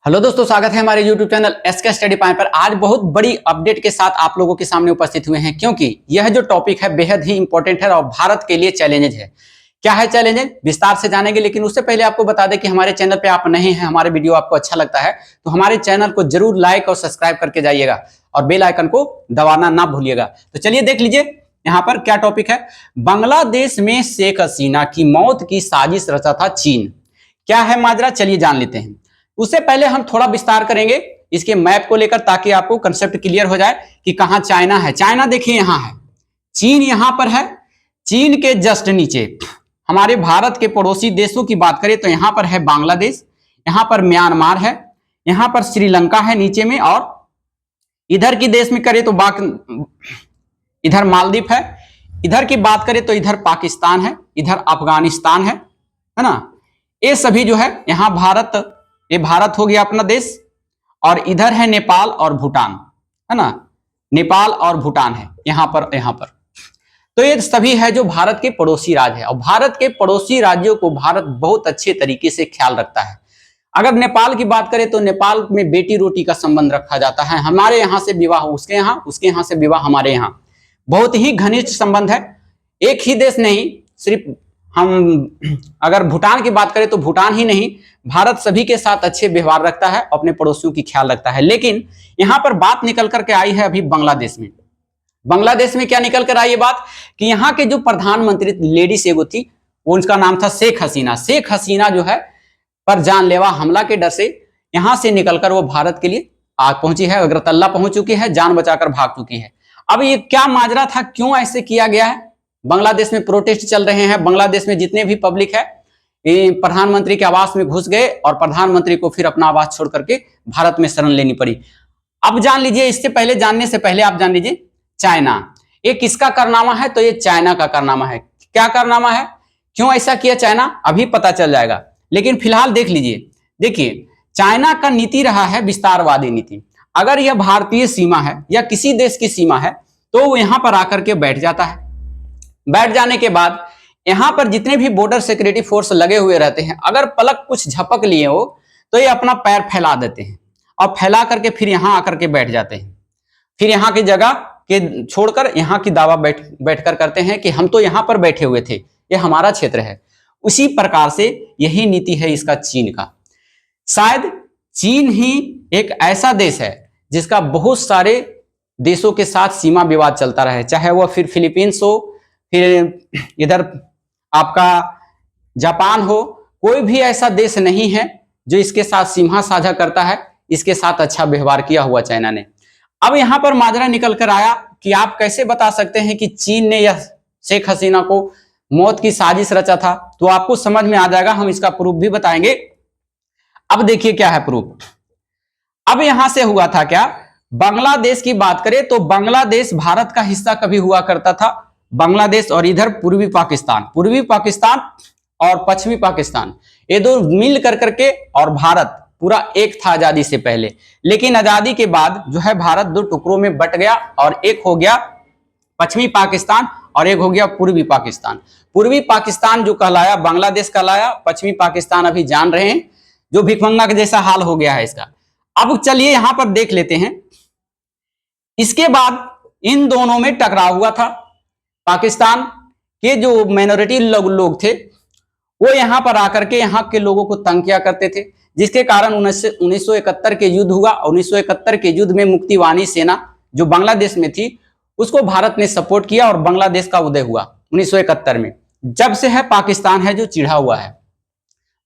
Hello दोस्तों, स्वागत है हमारे YouTube channel SK study point पर। आज बहुत बड़ी अपडेट के साथ आप लोगों के सामने उपस्थित हुए हैं, क्योंकि यह जो टॉपिक है बेहद ही इंपॉर्टेंट है और भारत के लिए चैलेंजेज है। क्या है चैलेंजेज, विस्तार से जानेंगे। लेकिन उससे पहले आपको बता दें कि हमारे चैनल पे आप नए हैं, हमारे वीडियो आपको अच्छा लगता है तो हमारे चैनल को जरूर लाइक और सब्सक्राइब करके जाइएगा और बेल आइकन को दबाना ना भूलिएगा। तो चलिए देख लीजिए यहाँ पर क्या टॉपिक है। बांग्लादेश में शेख हसीना की मौत की साजिश रचा था चीन। क्या है माजरा, चलिए जान लेते हैं। उससे पहले हम थोड़ा विस्तार करेंगे इसके मैप को लेकर, ताकि आपको कंसेप्ट क्लियर हो जाए कि कहां चाइना है। चाइना देखिए यहां है, चीन यहां पर है। चीन के जस्ट नीचे हमारे भारत के पड़ोसी देशों की बात करें तो यहां पर है बांग्लादेश, यहां पर म्यांमार है, यहां पर श्रीलंका है नीचे में, और इधर की देश में करें तो इधर मालदीव है। इधर की बात करें तो इधर पाकिस्तान है, इधर अफगानिस्तान है ना। ये सभी जो है यहां भारत, ये भारत हो गया अपना देश, और इधर है नेपाल और भूटान, है ना। नेपाल और भूटान है यहां पर। तो ये सभी है जो भारत के पड़ोसी राज्य है, और भारत के पड़ोसी राज्यों को भारत बहुत अच्छे तरीके से ख्याल रखता है। अगर नेपाल की बात करें तो नेपाल में बेटी रोटी का संबंध रखा जाता है। हमारे यहाँ से विवाह उसके यहाँ, उसके यहाँ से विवाह हमारे यहाँ, बहुत ही घनिष्ठ संबंध है। एक ही देश नहीं, सिर्फ हम अगर भूटान की बात करें तो भूटान ही नहीं, भारत सभी के साथ अच्छे व्यवहार रखता है, अपने पड़ोसियों की ख्याल रखता है। लेकिन यहां पर बात निकल करके आई है अभी बांग्लादेश में। बांग्लादेश में क्या निकल कर आई ये बात कि यहाँ के जो प्रधानमंत्री लेडीज एगो थी, उनका नाम था शेख हसीना। शेख हसीना जो है पर जानलेवा हमला के डर से यहां से निकलकर वो भारत के लिए आग पहुंची है, अगरतला पहुंच चुकी है, जान बचाकर भाग चुकी है। अब ये क्या माजरा था, क्यों ऐसे किया गया है? बांग्लादेश में प्रोटेस्ट चल रहे हैं। बांग्लादेश में जितने भी पब्लिक है प्रधानमंत्री के आवास में घुस गए और प्रधानमंत्री को फिर अपना आवास छोड़ करके भारत में शरण लेनी पड़ी। अब जान लीजिए, इससे पहले जानने से पहले आप जान लीजिए चाइना, ये किसका कारनामा है? तो ये चाइना का कारनामा है। क्या कारनामा है, क्यों ऐसा किया चाइना, अभी पता चल जाएगा। लेकिन फिलहाल देख लीजिए, देखिए चाइना का नीति रहा है विस्तारवादी नीति। अगर यह भारतीय सीमा है या किसी देश की सीमा है तो वो यहां पर आकर के बैठ जाता है। बैठ जाने के बाद यहां पर जितने भी बॉर्डर सिक्योरिटी फोर्स लगे हुए रहते हैं, अगर पलक कुछ झपक लिए हो तो ये अपना पैर फैला देते हैं और फैला करके फिर यहां आकर के बैठ जाते हैं। फिर यहां की जगह के छोड़कर यहां की दावा बैठकर करते हैं कि हम तो यहां पर बैठे हुए थे, ये हमारा क्षेत्र है। उसी प्रकार से यही नीति है इसका चीन का। शायद चीन ही एक ऐसा देश है जिसका बहुत सारे देशों के साथ सीमा विवाद चलता रहे, चाहे वह फिर फिलीपींस हो, फिर इधर आपका जापान हो। कोई भी ऐसा देश नहीं है जो इसके साथ सीमा साझा करता है, इसके साथ अच्छा व्यवहार किया हुआ चाइना ने। अब यहां पर माजरा निकल कर आया कि आप कैसे बता सकते हैं कि चीन ने यह शेख हसीना को मौत की साजिश रचा था। तो आपको समझ में आ जाएगा, हम इसका प्रूफ भी बताएंगे। अब देखिए क्या है प्रूफ। अब यहां से हुआ था क्या, बांग्लादेश की बात करें तो बांग्लादेश भारत का हिस्सा कभी हुआ करता था। बांग्लादेश और इधर पूर्वी पाकिस्तान और पश्चिमी पाकिस्तान, ये दो मिल कर करके और भारत पूरा एक था आजादी से पहले। लेकिन आजादी के बाद जो है भारत दो टुकड़ों में बट गया, और एक हो गया पश्चिमी पाकिस्तान और एक हो गया पूर्वी पाकिस्तान। पूर्वी पाकिस्तान जो कहलाया बांग्लादेश कहलाया, पश्चिमी पाकिस्तान अभी जान रहे हैं जो भिखमंगा के जैसा हाल हो गया है इसका। अब चलिए यहां पर देख लेते हैं। इसके बाद इन दोनों में टकराव हुआ था। पाकिस्तान के जो माइनॉरिटी लोग थे वो यहां पर आकर के यहां के लोगों को तंग किया करते थे, जिसके कारण 1971 के युद्ध हुआ। 1971 के युद्ध में मुक्तिवाणी सेना जो बांग्लादेश में थी उसको भारत ने सपोर्ट किया और बांग्लादेश का उदय हुआ 1971 में। जब से है पाकिस्तान है जो चिढ़ा हुआ है,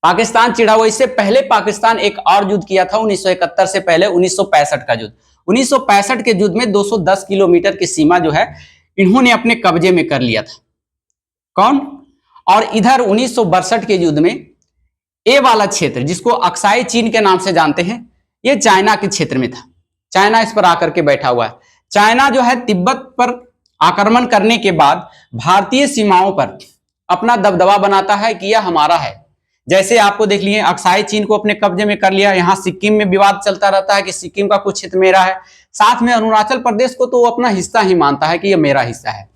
पाकिस्तान चिढ़ा हुआ। इससे पहले पाकिस्तान एक और युद्ध किया था 1971 से पहले, 1965 का युद्ध। 1965 के युद्ध में 210 किलोमीटर की सीमा जो है इन्होंने अपने कब्जे में कर लिया था। कौन? और इधर 1962 के युद्ध में ये वाला क्षेत्र जिसको अक्साई चीन के नाम से जानते हैं, ये चाइना के क्षेत्र में था। चाइना इस पर आकर के बैठा हुआ है। चाइना जो है तिब्बत पर आक्रमण करने के बाद भारतीय सीमाओं पर अपना दबदबा बनाता है कि यह हमारा है। जैसे आपको देख लिए अक्साई चीन को अपने कब्जे में कर लिया। यहाँ सिक्किम में विवाद चलता रहता है कि सिक्किम का कुछ क्षेत्र मेरा है। साथ में अरुणाचल प्रदेश को तो वो अपना हिस्सा ही मानता है कि यह मेरा हिस्सा है।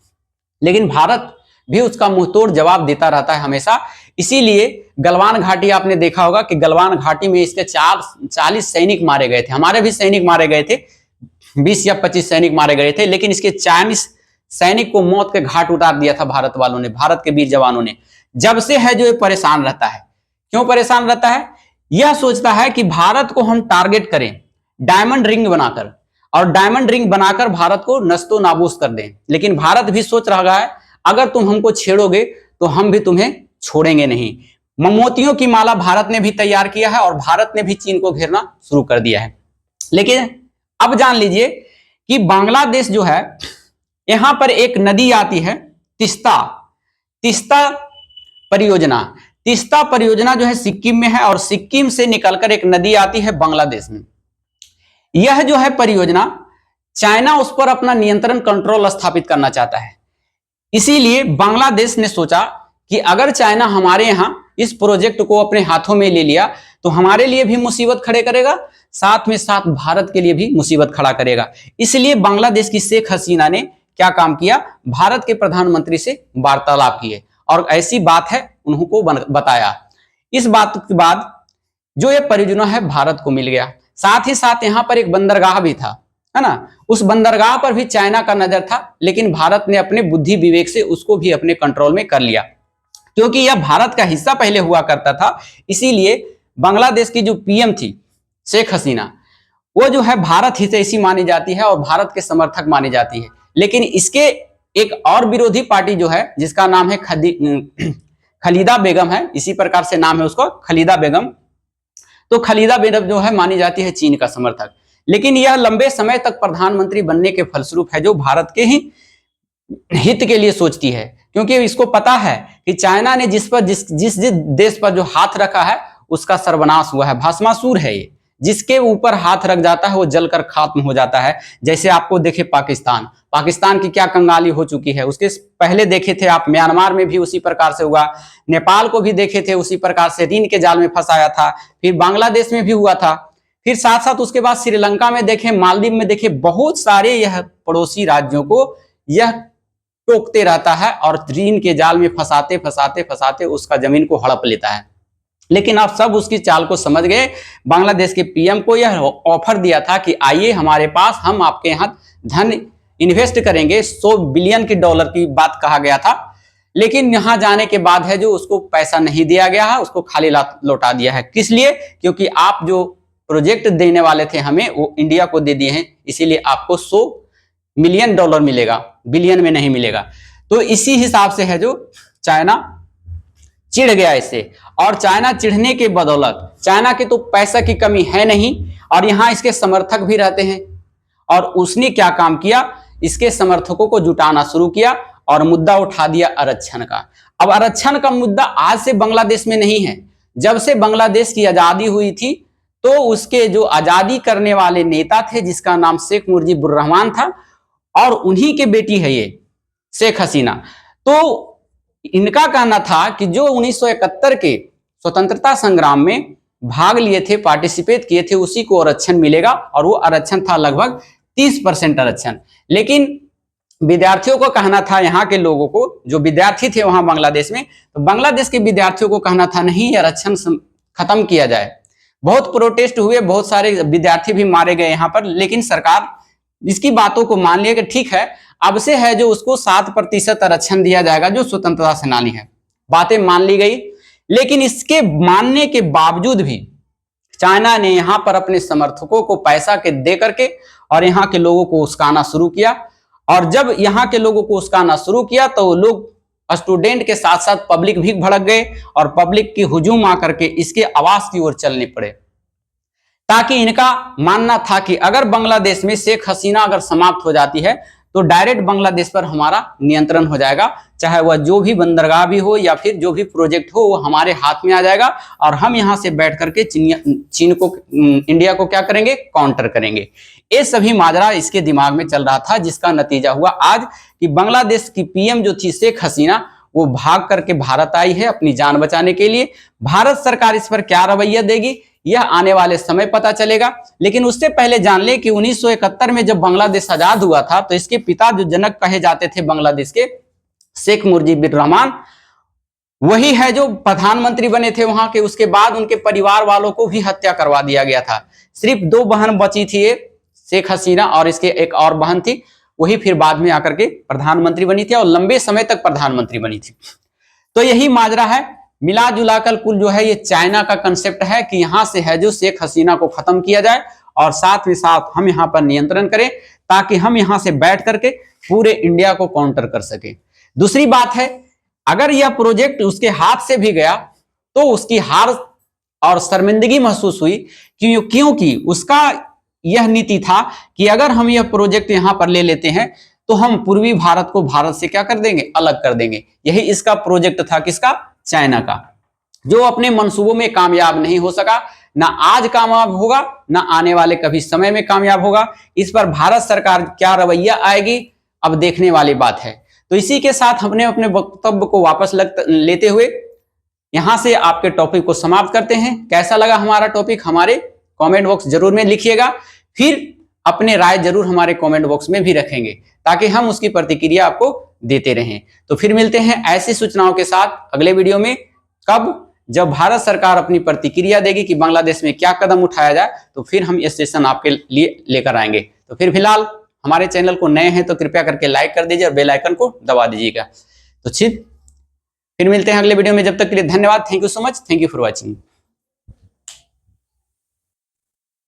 लेकिन भारत भी उसका मुंहतोड़ जवाब देता रहता है हमेशा। इसीलिए गलवान घाटी आपने देखा होगा कि गलवान घाटी में इसके 40 सैनिक मारे गए थे, हमारे भी सैनिक मारे गए थे, 20 या 25 सैनिक मारे गए थे, लेकिन इसके 40 सैनिक को मौत के घाट उतार दिया था भारत वालों ने, भारत के वीर जवानों ने। जब से है जो ये परेशान रहता है। क्यों परेशान रहता है? यह सोचता है कि भारत को हम टारगेट करें डायमंड रिंग बनाकर, और डायमंड रिंग बनाकर भारत को नस्तो नाबूद कर दें। लेकिन भारत भी सोच रहा है अगर तुम हमको छेड़ोगे तो हम भी तुम्हें छोड़ेंगे नहीं। मोतियों की माला भारत ने भी तैयार किया है और भारत ने भी चीन को घेरना शुरू कर दिया है। लेकिन अब जान लीजिए कि बांग्लादेश जो है, यहां पर एक नदी आती है तीस्ता परियोजना। तीस्ता परियोजना जो है सिक्किम में है और सिक्किम से निकलकर एक नदी आती है बांग्लादेश में। यह जो है परियोजना, चाइना उस पर अपना नियंत्रण कंट्रोल स्थापित करना चाहता है। इसीलिए बांग्लादेश ने सोचा कि अगर चाइना हमारे यहां इस प्रोजेक्ट को अपने हाथों में ले लिया तो हमारे लिए भी मुसीबत खड़े करेगा, साथ में साथ भारत के लिए भी मुसीबत खड़ा करेगा। इसलिए बांग्लादेश की शेख हसीना ने क्या काम किया, भारत के प्रधानमंत्री से वार्तालाप किए और ऐसी बात है उनको बताया। इस बात के बाद जो ये परियोजना है भारत को मिल गया। साथ ही साथ यहां पर एक बंदरगाह भी था, है ना, उस बंदरगाह पर भी चाइना का नजर था, लेकिन भारत ने अपने बुद्धि विवेक से उसको भी अपने कंट्रोल में कर लिया। क्योंकि यह भारत का हिस्सा पहले हुआ करता था, इसीलिए बांग्लादेश की जो पीएम थी शेख हसीना, वो जो है भारत हितैषी मानी जाती है और भारत के समर्थक मानी जाती है। लेकिन इसके एक और विरोधी पार्टी जो है जिसका नाम है खलीदा बेगम है, इसी प्रकार से नाम है उसको, खलीदा बेगम। तो खलीदा बेगम जो है मानी जाती है चीन का समर्थक। लेकिन यह लंबे समय तक प्रधानमंत्री बनने के फलस्वरूप है जो भारत के ही हित के लिए सोचती है, क्योंकि इसको पता है कि चाइना ने जिस देश पर जो हाथ रखा है उसका सर्वनाश हुआ है, भस्मासुर है ये। जिसके ऊपर हाथ रख जाता है वो जलकर खत्म हो जाता है। जैसे आपको देखे पाकिस्तान की क्या कंगाली हो चुकी है, उसके पहले देखे थे आप म्यांमार में भी उसी प्रकार से हुआ, नेपाल को भी देखे थे उसी प्रकार से ऋण के जाल में फंसाया था, फिर बांग्लादेश में भी हुआ था, फिर साथ साथ उसके बाद श्रीलंका में देखे, मालदीव में देखे, बहुत सारे यह पड़ोसी राज्यों को यह टोकते रहता है और ऋण के जाल में फंसाते फंसाते फंसाते उसका जमीन को हड़प लेता है। लेकिन आप सब उसकी चाल को समझ गए। बांग्लादेश के पीएम को यह ऑफर दिया था कि आइए हमारे पास, हम आपके यहां धन इन्वेस्ट करेंगे, $100 बिलियन की डॉलर की बात कहा गया था। लेकिन यहां जाने के बाद है जो उसको पैसा नहीं दिया गया है, उसको खाली लौटा दिया है। किस लिए? क्योंकि आप जो प्रोजेक्ट देने वाले थे हमें, वो इंडिया को दे दिए हैं, इसीलिए आपको $100 मिलियन मिलेगा, बिलियन में नहीं मिलेगा। तो इसी हिसाब से है जो चाइना चिढ़ गया इससे, और चाइना चिढ़ने के बदौलत, चाइना की तो पैसा की कमी है नहीं और यहां इसके समर्थक भी रहते हैं, और उसने क्या काम किया, इसके समर्थकों को जुटाना शुरू किया और मुद्दा उठा दिया आरक्षण का। अब आरक्षण का मुद्दा आज से बांग्लादेश में नहीं है, जब से बांग्लादेश की आजादी हुई थी तो उसके जो आजादी करने वाले नेता थे जिसका नाम शेख मुजीबुर रहमान था, और उन्हीं के बेटी है ये शेख हसीना। तो इनका कहना था कि जो 1971 के स्वतंत्रता संग्राम में भाग लिए थे, पार्टिसिपेट किए थे, उसी को आरक्षण मिलेगा, और वो आरक्षण था लगभग 30% आरक्षण। लेकिन विद्यार्थियों को कहना था, यहाँ के लोगों को, जो विद्यार्थी थे वहां बांग्लादेश में, तो बांग्लादेश के विद्यार्थियों को कहना था नहीं, आरक्षण खत्म किया जाए। बहुत प्रोटेस्ट हुए, बहुत सारे विद्यार्थी भी मारे गए यहाँ पर, लेकिन सरकार इसकी बातों को मान लिया कि ठीक है, अब से है जो उसको 7% आरक्षण दिया जाएगा जो स्वतंत्रता सेनानी है। बातें मान ली गई, लेकिन इसके मानने के बावजूद भी चाइना ने यहां पर अपने समर्थकों को पैसा के दे करके और यहां के लोगों को उस्काना शुरू किया। और जब यहां के लोगों को उस्काना शुरू किया तो लोग, स्टूडेंट के साथ साथ पब्लिक भी भड़क गए और पब्लिक की हुजूम आकर के इसके आवाज की ओर चलने पड़े, ताकि इनका मानना था कि अगर बांग्लादेश में शेख हसीना अगर समाप्त हो जाती है तो डायरेक्ट बांग्लादेश पर हमारा नियंत्रण हो जाएगा, चाहे वह जो भी बंदरगाह भी हो या फिर जो भी प्रोजेक्ट हो वो हमारे हाथ में आ जाएगा, और हम यहां से बैठ करके चीन को, इंडिया को क्या करेंगे, काउंटर करेंगे। ये सभी माजरा इसके दिमाग में चल रहा था, जिसका नतीजा हुआ आज कि बांग्लादेश की पीएम जो थी शेख हसीना, वो भाग करके भारत आई है अपनी जान बचाने के लिए। भारत सरकार इस पर क्या रवैया देगी यह आने वाले समय पता चलेगा। लेकिन उससे पहले जान ले कि 1971 में जब बांग्लादेश आजाद हुआ था तो इसके पिता जो जनक कहे जाते थे बांग्लादेश के, शेख मुजीबुर रहमान, वही है जो प्रधानमंत्री बने थे वहां के, उसके बाद उनके परिवार वालों को भी हत्या करवा दिया गया था। सिर्फ 2 बहन बची थी, शेख हसीना और इसके एक और बहन थी, वही फिर बाद में आकर के प्रधानमंत्री बनी थी और लंबे समय तक प्रधानमंत्री बनी थी। तो यही माजरा है, मिला जुला कर कुल जो है ये चाइना का कंसेप्ट है कि यहां से है जो शेख हसीना को खत्म किया जाए और साथ में साथ हम यहां पर नियंत्रण करें, ताकि हम यहां से बैठ करके पूरे इंडिया को काउंटर कर सके। दूसरी बात है, अगर यह प्रोजेक्ट उसके हाथ से भी गया तो उसकी हार और शर्मिंदगी महसूस हुई, क्योंकि उसका यह नीति था कि अगर हम यह प्रोजेक्ट यहां पर ले लेते हैं तो हम पूर्वी भारत को भारत से क्या कर देंगे, अलग कर देंगे। यही इसका प्रोजेक्ट था, किसका, चाइना का, जो अपने मंसूबों में कामयाब नहीं हो सका, ना आज कामयाब होगा ना आने वाले कभी समय में कामयाब होगा। इस पर भारत सरकार क्या रवैया आएगी अब देखने वाली बात है। तो इसी के साथ हमने अपने वक्तव्य को वापस लेते हुए यहां से आपके टॉपिक को समाप्त करते हैं। कैसा लगा हमारा टॉपिक हमारे कमेंट बॉक्स जरूर में लिखिएगा, फिर अपने राय जरूर हमारे कमेंट बॉक्स में भी रखेंगे ताकि हम उसकी प्रतिक्रिया आपको देते रहें। तो फिर मिलते हैं ऐसी सूचनाओं के साथ अगले वीडियो में। कब, जब भारत सरकार अपनी प्रतिक्रिया देगी कि बांग्लादेश में क्या कदम उठाया जाए, तो फिर हम ये सेशन आपके लिए लेकर आएंगे। तो फिर फिलहाल हमारे चैनल को नए हैं तो कृपया करके लाइक कर दीजिए और बेल आइकन को दबा दीजिएगा। तो फिर मिलते हैं अगले वीडियो में, जब तक के लिए धन्यवाद। Thank you so much, thank you for watching.